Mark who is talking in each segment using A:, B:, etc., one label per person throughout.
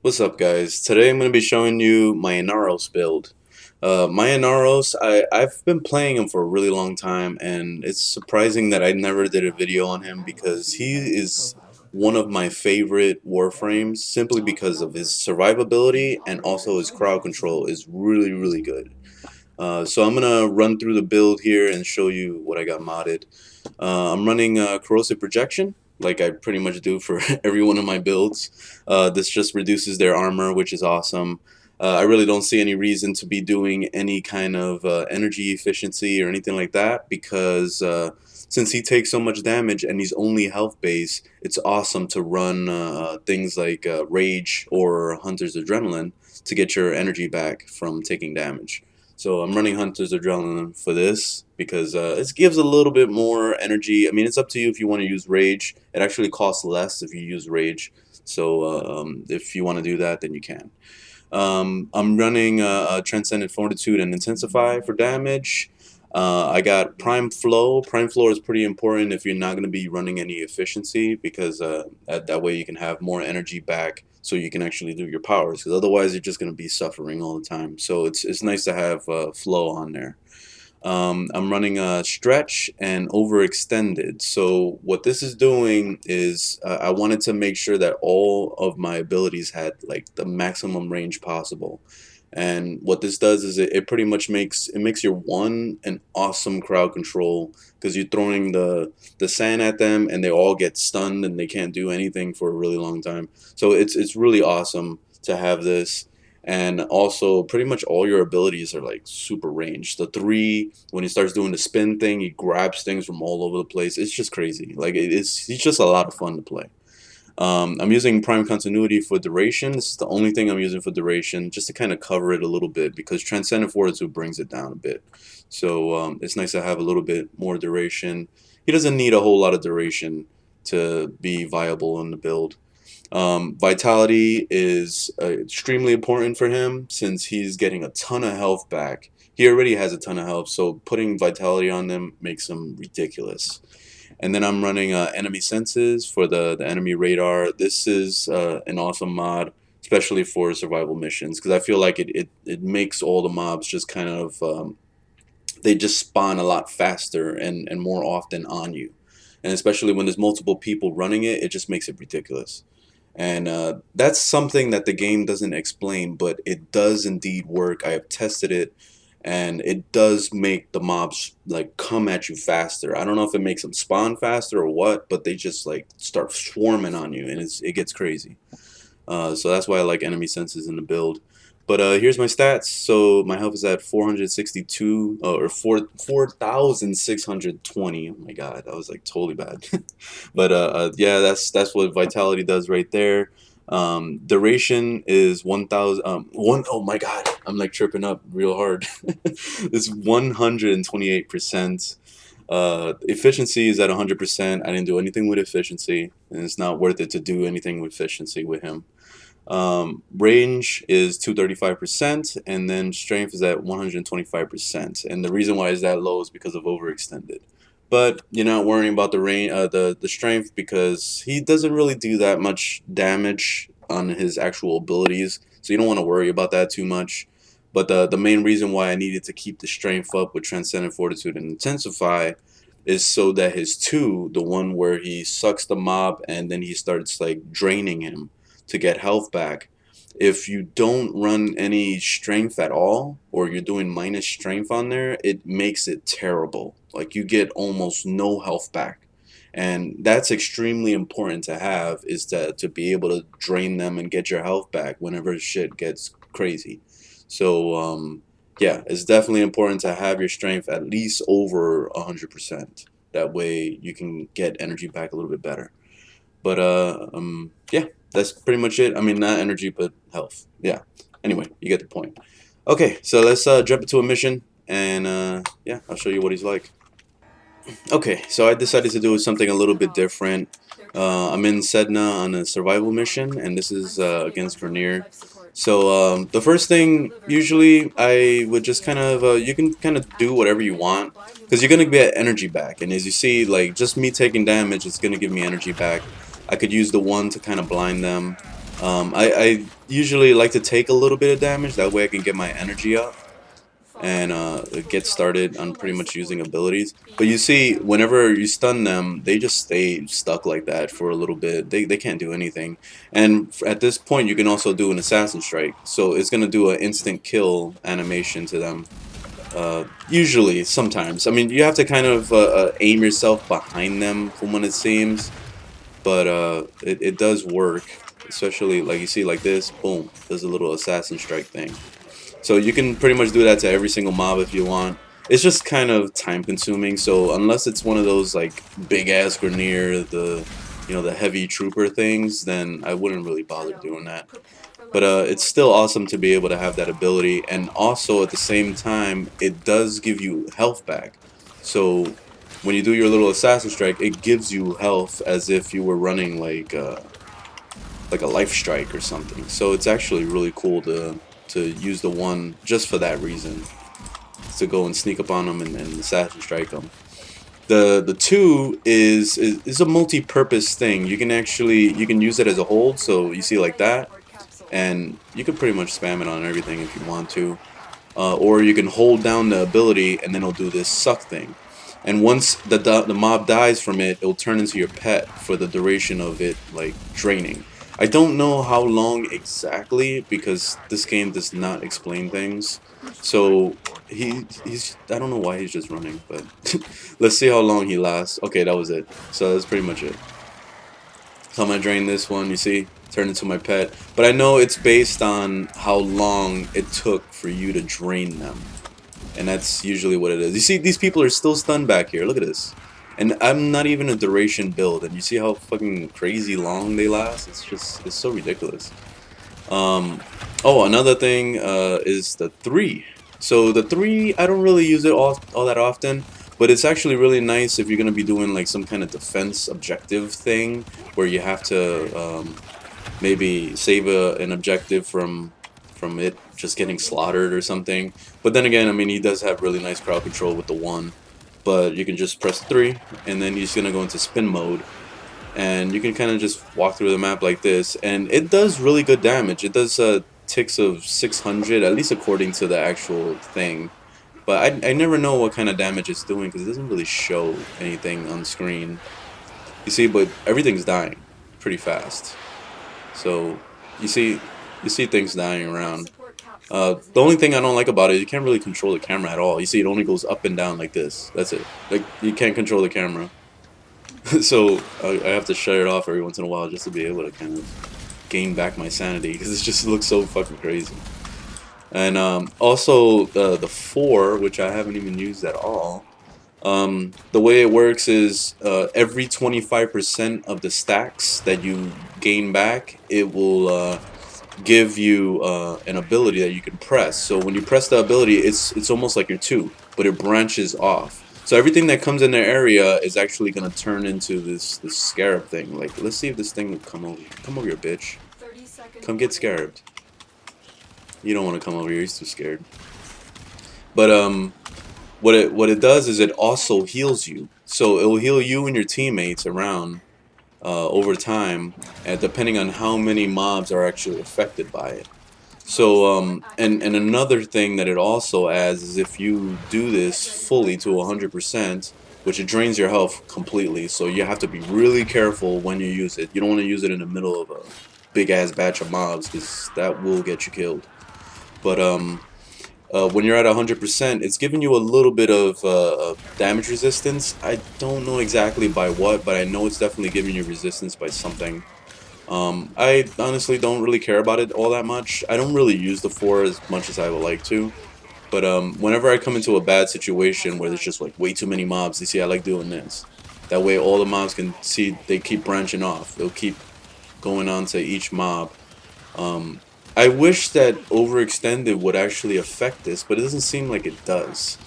A: What's up, guys? Today I'm going to be showing you my Inaros build. My Inaros, I've been playing him for a really long time, and it's surprising that I never did a video on him because he is one of my favorite Warframes simply because of his survivability and also his crowd control is really good. So I'm going to run through the build here and show you what I got modded. I'm running corrosive projection, like I pretty much do for every one of my builds. This just reduces their armor, which is awesome. I really don't see any reason to be doing any kind of energy efficiency or anything like that because since he takes so much damage and he's only health base, it's awesome to run things like Rage or Hunter's Adrenaline to get your energy back from taking damage. So I'm running Hunter's Adrenaline for this because it gives a little bit more energy. I mean, it's up to you if you want to use Rage. It actually costs less if you use Rage. So if you want to do that, then you can. I'm running Transcendent Fortitude and Intensify for damage. I got Prime Flow. Prime Flow is pretty important if you're not going to be running any efficiency because that way you can have more energy back so you can actually do your powers, because otherwise you're just going to be suffering all the time. So it's nice to have flow on there. I'm running a stretch and overextended. So what this is doing is I wanted to make sure that all of my abilities had like the maximum range possible. And what this does is it pretty much makes your one an awesome crowd control because you're throwing the sand at them and they all get stunned and they can't do anything for a really long time. So it's really awesome to have this. And also pretty much all your abilities are like super ranged. The 3, when he starts doing the spin thing, he grabs things from all over the place. It's just crazy. Like it's just a lot of fun to play. I'm using Prime Continuity for duration. This is the only thing I'm using for duration, just to kind of cover it a little bit, because Transcendent Fortitude brings it down a bit. So it's nice to have a little bit more duration. He doesn't need a whole lot of duration to be viable in the build. Vitality is extremely important for him since he's getting a ton of health back. He already has a ton of health, so putting Vitality on them makes him ridiculous. And then I'm running enemy senses for the enemy radar. This is an awesome mod, especially for survival missions, because I feel like it makes all the mobs just kind of, they just spawn a lot faster and more often on you. And especially when there's multiple people running it, it just makes it ridiculous. And that's something that the game doesn't explain, but it does indeed work. I have tested it, and it does make the mobs like come at you faster. I don't know if it makes them spawn faster or what, but they just like start swarming on you, and it gets crazy. So that's why I like enemy senses in the build. But here's my stats. So my health is at 462 or 4,620. Oh my god, that was like totally bad. But yeah, that's what vitality does right there. Duration is 1,000. Oh my god, I'm like tripping up real hard. It's 128%. Efficiency is at 100%. I didn't do anything with efficiency, and it's not worth it to do anything with efficiency with him. Range is 235%, and then strength is at 125%. And the reason why is that low is because of overextended. But you're not worrying about the range, the strength, because he doesn't really do that much damage on his actual abilities, so you don't want to worry about that too much. But the main reason why I needed to keep the strength up with Transcendent Fortitude and Intensify is so that his 2, the one where he sucks the mob and then he starts like draining him to get health back, if you don't run any strength at all, or you're doing minus strength on there, it makes it terrible. Like you get almost no health back. And that's extremely important to have, is to be able to drain them and get your health back whenever shit gets crazy. So yeah, it's definitely important to have your strength at least over 100%. That way you can get energy back a little bit better. But yeah, that's pretty much it. I mean, not energy, but health. Yeah. Anyway, you get the point. Okay, so let's jump into a mission, and yeah, I'll show you what he's like. Okay, so I decided to do something a little bit different. I'm in Sedna on a survival mission, and this is against Vernier. So the first thing, usually I would just kind of, you can kind of do whatever you want, because you're going to get energy back. And as you see, like just me taking damage, it's going to give me energy back. I could use the 1 to kind of blind them. I usually like to take a little bit of damage, that way I can get my energy up and get started on pretty much using abilities. But you see, whenever you stun them, they just stay stuck like that for a little bit. They can't do anything. And at this point, you can also do an assassin strike. So it's going to do an instant kill animation to them. Usually, sometimes. I mean, you have to kind of aim yourself behind them from what it seems. But it does work. Especially, like you see, like this, boom, does a little assassin strike thing. So you can pretty much do that to every single mob if you want. It's just kind of time consuming, so unless it's one of those like big ass Grineer, the heavy trooper things, then I wouldn't really bother doing that. But it's still awesome to be able to have that ability, and also at the same time it does give you health back. So when you do your little assassin strike, it gives you health as if you were running like a life strike or something. So it's actually really cool to use the one just for that reason, to go and sneak up on them and assassin strike them. The two is a multi-purpose thing. You can use it as a hold, so you see like that, and you can pretty much spam it on everything if you want to. Or you can hold down the ability and then it'll do this suck thing. And once the mob dies from it, it'll turn into your pet for the duration of it, like, draining. I don't know how long exactly, because this game does not explain things. So, he's I don't know why he's just running, but let's see how long he lasts. Okay, that was it. So that's pretty much it. So I'm gonna drain this one, you see? Turn into my pet. But I know it's based on how long it took for you to drain them. And that's usually what it is. You see, these people are still stunned back here. Look at this. And I'm not even a duration build. And you see how fucking crazy long they last? It's so ridiculous. Oh, another thing is the 3. So the 3, I don't really use it all that often. But it's actually really nice if you're going to be doing like some kind of defense objective thing, where you have to maybe save an objective from it just getting slaughtered or something. But then again, I mean, he does have really nice crowd control with the 1. But you can just press 3, and then he's going to go into spin mode. And you can kind of just walk through the map like this. And it does really good damage. It does ticks of 600, at least according to the actual thing. But I never know what kind of damage it's doing, because it doesn't really show anything on screen. You see, but everything's dying pretty fast. So you see things dying around. The only thing I don't like about it is you can't really control the camera at all. You see, it only goes up and down like this. That's it. Like, you can't control the camera. So I have to shut it off every once in a while just to be able to kind of gain back my sanity, because it just looks so fucking crazy. And also the 4, which I haven't even used at all. The way it works is every 25% of the stacks that you gain back, it will give you an ability that you can press. So when you press the ability, it's almost like your 2, but it branches off. So everything that comes in the area is actually gonna turn into this scarab thing. Like, let's see if this thing will come over. Come over here, bitch. Come get scarabed. You don't want to come over here. He's too scared. But what it does is it also heals you. So it will heal you and your teammates around over time, depending on how many mobs are actually affected by it. So and another thing that it also adds is if you do this fully to 100%, which it drains your health completely. So you have to be really careful when you use it. You don't want to use it in the middle of a big ass batch of mobs, because that will get you killed. But when you're at 100%, it's giving you a little bit of damage resistance. I don't know exactly by what, but I know it's definitely giving you resistance by something. I honestly don't really care about it all that much. I don't really use the 4 as much as I would like to. But whenever I come into a bad situation where there's just like way too many mobs, you see, I like doing this. That way all the mobs can see they keep branching off. They'll keep going on to each mob. I wish that overextended would actually affect this, but it doesn't seem like it does.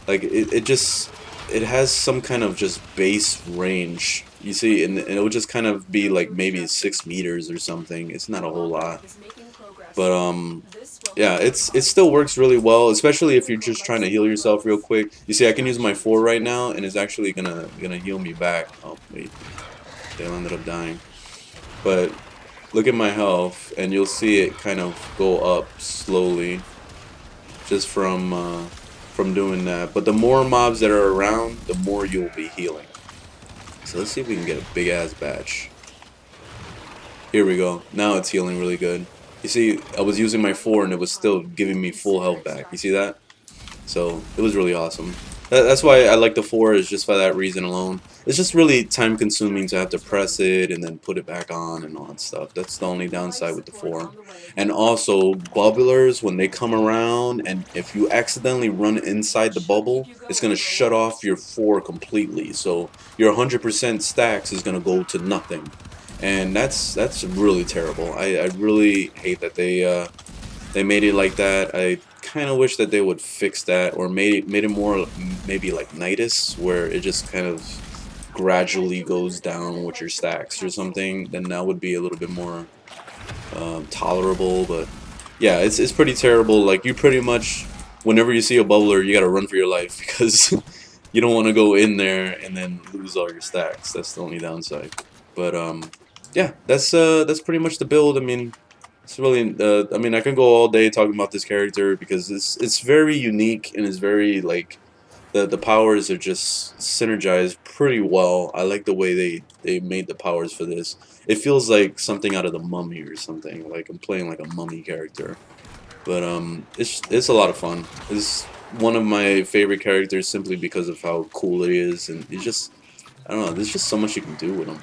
A: Like, it has some kind of just base range, you see, and it would just kind of be like maybe 6 meters or something. It's not a whole lot. But yeah, it still works really well, especially if you're just trying to heal yourself real quick. You see, I can use my 4 right now, and it's actually gonna heal me back. Oh wait, they ended up dying. But look at my health, and you'll see it kind of go up slowly, just from doing that. But the more mobs that are around, the more you'll be healing. So let's see if we can get a big ass batch. Here we go. Now it's healing really good. You see, I was using my 4 and it was still giving me full health back. You see that? So it was really awesome. That's why I like the 4, is just for that reason alone. It's just really time consuming to have to press it and then put it back on and all that stuff. That's the only downside with the 4. And also, bubblers, when they come around, and if you accidentally run inside the bubble, it's going to shut off your 4 completely. So your 100% stacks is going to go to nothing. And that's really terrible. I really hate that they made it like that. I kind of wish that they would fix that, or made it more maybe like Nidus, where it just kind of gradually goes down with your stacks or something. Then that would be a little bit more tolerable. But yeah, it's pretty terrible. Like, you pretty much, whenever you see a bubbler, you gotta run for your life because you don't want to go in there and then lose all your stacks. That's the only downside. But yeah, that's pretty much the build. I mean, it's really, I mean, I can go all day talking about this character because it's very unique, and it's very, like, the powers are just synergized pretty well. I like the way they made the powers for this. It feels like something out of the Mummy or something. Like I'm playing like a Mummy character. But it's a lot of fun. It's one of my favorite characters simply because of how cool it is, and it's just, I don't know, there's just so much you can do with him.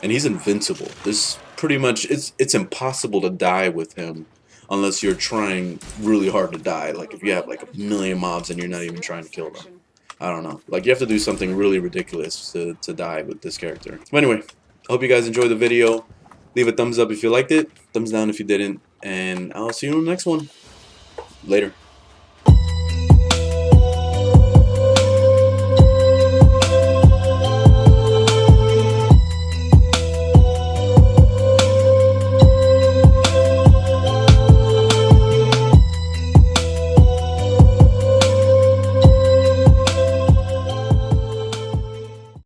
A: And he's invincible. There's pretty much, it's impossible to die with him unless you're trying really hard to die. Like if you have like a million mobs and you're not even trying to kill them. I don't know. Like, you have to do something really ridiculous to die with this character. But anyway, I hope you guys enjoyed the video. Leave a thumbs up if you liked it, thumbs down if you didn't, and I'll see you in the next one. Later.